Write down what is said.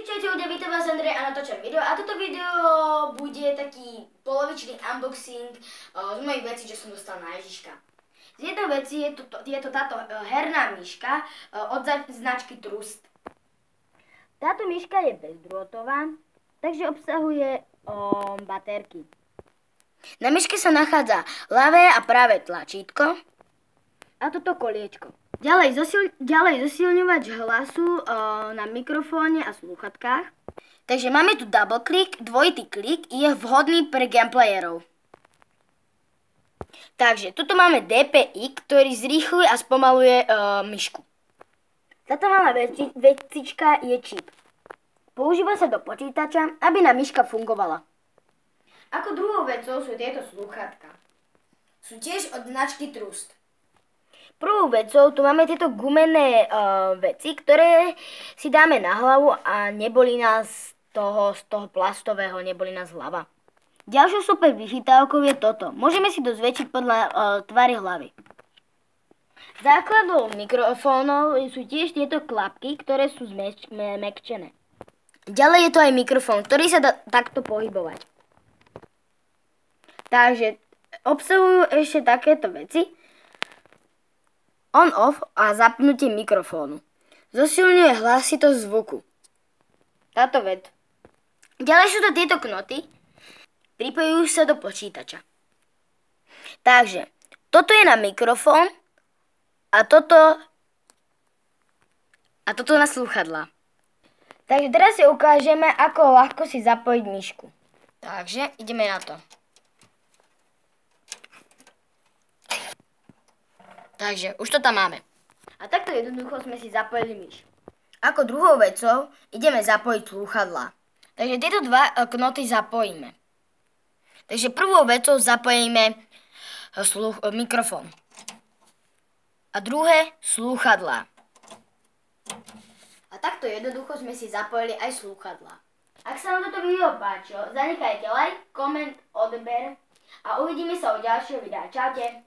Čaute ľudia, vítam vás Andrej a natáčam video a toto video bude taký polovičný unboxing z mojich vecí, čo som dostal na Ježiška. Z jednej veci je to táto herná myška od značky Trust. Táto myška je bezdrôtová, takže obsahuje baterky. Na myške sa nachádza ľavé a pravé tlačítko a toto koliečko. Ďalej zosilňovač hlasu na mikrofóne a slúchatkách. Takže máme tu double click, dvojitý klik, je vhodný pre gameplayerov. Takže tuto máme DPI, ktorý zrýchluje a spomaluje myšku. Táto malá vecička je čip. Používa sa do počítača, aby nám myška fungovala. Ako druhou vecou sú tieto slúchatka. Sú tiež od značky Trust. Prvou vecou tu máme tieto gumené veci, ktoré si dáme na hlavu a nebolí nás z toho plastového, nebolí nás hlava. Ďalšou super vychytávkou je toto. Môžeme si to zväčšiť podľa tvary hlavy. Základom mikrofónov sú tiež tieto klapky, ktoré sú zmäkčené. Ďalej je to aj mikrofón, ktorý sa dá takto pohybovať. Takže obsahujú ešte takéto veci. On-off a zapnutie mikrofónu. Zosilňuje hlasitosť zvuku. Táto vec. Ďalej sú to tieto knoty. Pripojujú sa do počítača. Takže, toto je na mikrofón a toto na slúchadlá. Takže teraz si ukážeme, ako ľahko si zapojiť myšku. Takže, ideme na to. Takže, už to tam máme. A takto jednoducho sme si zapojili myš. Ako druhou vecou ideme zapojiť slúchadlá. Takže tieto dva knoty zapojíme. Takže prvou vecou zapojíme mikrofón. A druhé slúchadlá. A takto jednoducho sme si zapojili aj slúchadlá. Ak sa vám toto video páčilo, zanechajte like, koment, odber a uvidíme sa u ďalšieho videa. Čaute.